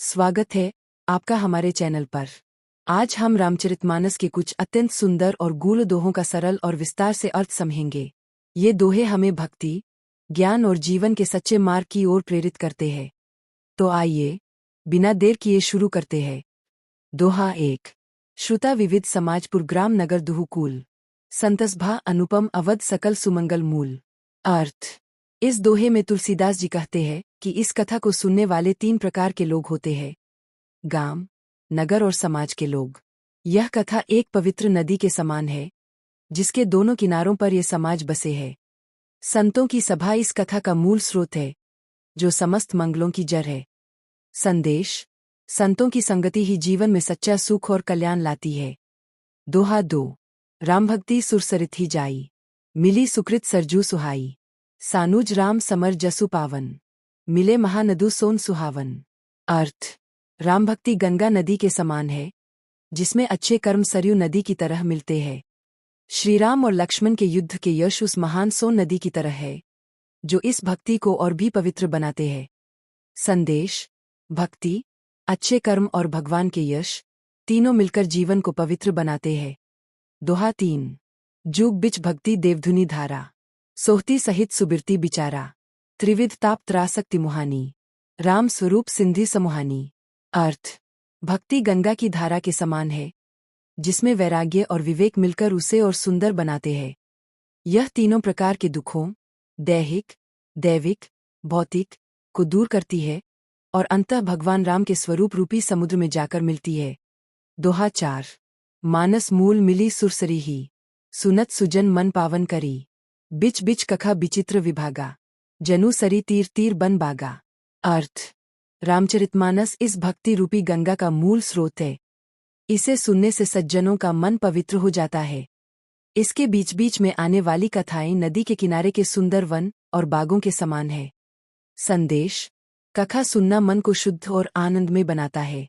स्वागत है आपका हमारे चैनल पर। आज हम रामचरितमानस के कुछ अत्यंत सुंदर और गूढ़ दोहों का सरल और विस्तार से अर्थ समझेंगे। ये दोहे हमें भक्ति, ज्ञान और जीवन के सच्चे मार्ग की ओर प्रेरित करते हैं। तो आइए बिना देर किए शुरू करते हैं। दोहा 1। श्रुता विविध समाजपुर ग्राम नगर दुहुकुल संतसभा अनुपम अवध सकल सुमंगल मूल। अर्थ। इस दोहे में तुलसीदास जी कहते हैं कि इस कथा को सुनने वाले 3 प्रकार के लोग होते हैं: गांव, नगर और समाज के लोग। यह कथा एक पवित्र नदी के समान है, जिसके दोनों किनारों पर ये समाज बसे हैं। संतों की सभा इस कथा का मूल स्रोत है, जो समस्त मंगलों की जड़ है। संदेश: संतों की संगति ही जीवन में सच्चा सुख और कल्याण लाती है। दोहा 2। राम भक्ति सुरसरित ही जाई, मिली सुकृत सरजू सुहाई। सानुज राम समर जसु पावन, मिले महानदु सोन सुहावन। अर्थ। राम भक्ति गंगा नदी के समान है, जिसमें अच्छे कर्म सरयू नदी की तरह मिलते हैं। श्रीराम और लक्ष्मण के युद्ध के यश उस महान सोन नदी की तरह है, जो इस भक्ति को और भी पवित्र बनाते हैं। संदेश: भक्ति, अच्छे कर्म और भगवान के यश तीनों मिलकर जीवन को पवित्र बनाते हैं। दोहा 3। जुग बिच भक्ति देवधुनी धारा, सोहती सहित सुबिरती बिचारा। त्रिविध ताप त्रासक्ति मुहानी, राम स्वरूप सिंधि समुहानी। अर्थ। भक्ति गंगा की धारा के समान है, जिसमें वैराग्य और विवेक मिलकर उसे और सुंदर बनाते हैं। यह तीनों प्रकार के दुखों, दैहिक, दैविक, भौतिक, को दूर करती है और अंततः भगवान राम के स्वरूप रूपी समुद्र में जाकर मिलती है। दोहा 4। मानस मूल मिली सुरसरी ही, सुनत सुजन मन पावन करी। बिच बिच कखा विचित्र विभागा, जनु सरी तीर तीर बन बागा। अर्थ। रामचरितमानस इस भक्ति रूपी गंगा का मूल स्रोत है। इसे सुनने से सज्जनों का मन पवित्र हो जाता है। इसके बीच बीच में आने वाली कथाएं नदी के किनारे के सुंदर वन और बागों के समान है। संदेश: कथा सुनना मन को शुद्ध और आनंदमय बनाता है।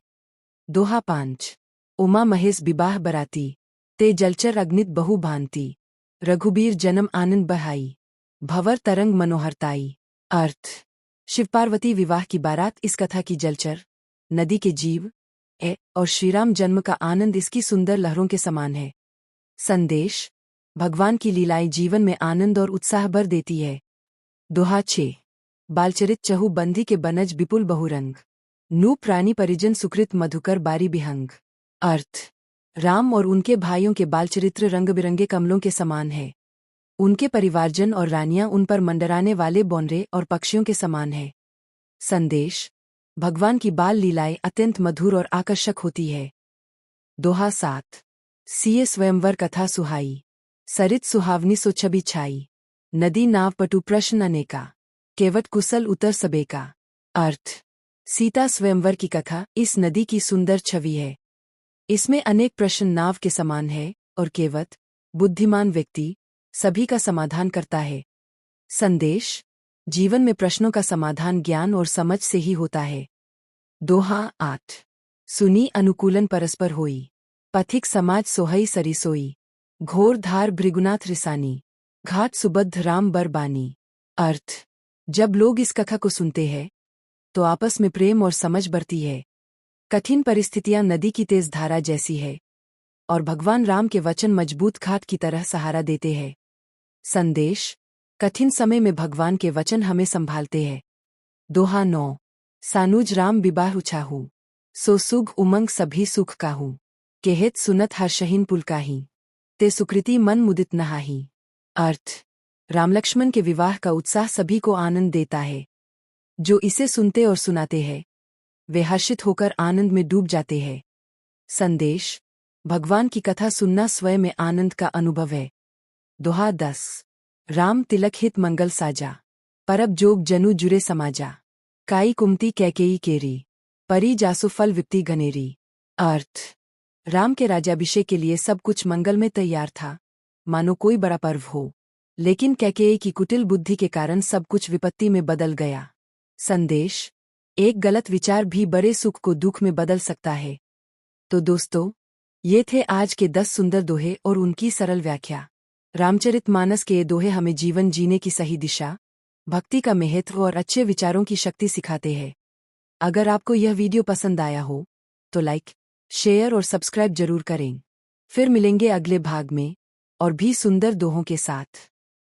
दोहा 5। उमा महेश विवाह बराती, ते जलचर अग्नित बहु भांति। रघुबीर जन्म आनंद बहाई, भंवर तरंग मनोहरताई। अर्थ। शिव पार्वती विवाह की बारात इस कथा की जलचर नदी के जीव है और श्रीराम जन्म का आनंद इसकी सुंदर लहरों के समान है। संदेश: भगवान की लीलाएं जीवन में आनंद और उत्साह भर देती है। दोहा 6। बालचरित चहु बंधी के बनज विपुल बहुरंग, नू प्राणी परिजन सुकृत मधुकर बारी बिहंग। अर्थ। राम और उनके भाइयों के बालचरित्र रंग बिरंगे कमलों के समान है। उनके परिवारजन और रानियां उन पर मंडराने वाले बौनरे और पक्षियों के समान है। संदेश: भगवान की बाल लीलाएं अत्यंत मधुर और आकर्षक होती है। दोहा 7। सिए स्वयंवर कथा सुहाई, सरित सुहावनी सो छबि छाई। नदी नाव पटु प्रश्न अनेका, केवट कुशल उतर सबेका। अर्थ। सीता स्वयंवर की कथा इस नदी की सुंदर छवि है। इसमें अनेक प्रश्न नाव के समान है और केवट, बुद्धिमान व्यक्ति, सभी का समाधान करता है। संदेश: जीवन में प्रश्नों का समाधान ज्ञान और समझ से ही होता है। दोहा 8। सुनी अनुकूलन परस्पर होई, पथिक समाज सोहई सरिसोई। घोर धार भृगुनाथ रिसानी, घाट सुबद्ध राम बरबानी। अर्थ। जब लोग इस कथा को सुनते हैं तो आपस में प्रेम और समझ बढ़ती है। कठिन परिस्थितियां नदी की तेज धारा जैसी है और भगवान राम के वचन मजबूत घाट की तरह सहारा देते हैं। संदेश: कठिन समय में भगवान के वचन हमें संभालते हैं। दोहा 9। सानुज राम विवाह उछाहू, सो सुख उमंग सभी सुख काहू। केहित सुनत हर्षहीन पुलकाही, ते सुकृति मन मुदित नहाही। अर्थ। रामलक्ष्मण के विवाह का उत्साह सभी को आनंद देता है। जो इसे सुनते और सुनाते हैं वे हर्षित होकर आनंद में डूब जाते हैं। संदेश: भगवान की कथा सुनना स्वयं में आनंद का अनुभव है। दोहा 10। राम तिलक हित मंगल साजा, परब जोग जनु जुरे समाजा। काई कुमति कैकेयी केरी, परी जासु फल विप्ति घनेरी। अर्थ। राम के राज्याभिषेक के लिए सब कुछ मंगल में तैयार था, मानो कोई बड़ा पर्व हो, लेकिन कैकेयी की कुटिल बुद्धि के कारण सब कुछ विपत्ति में बदल गया। संदेश: एक गलत विचार भी बड़े सुख को दुख में बदल सकता है। तो दोस्तों, ये थे आज के 10 सुंदर दोहे और उनकी सरल व्याख्या। रामचरितमानस के ये दोहे हमें जीवन जीने की सही दिशा, भक्ति का महत्व और अच्छे विचारों की शक्ति सिखाते हैं। अगर आपको यह वीडियो पसंद आया हो तो लाइक, शेयर और सब्सक्राइब जरूर करें। फिर मिलेंगे अगले भाग में और भी सुंदर दोहों के साथ।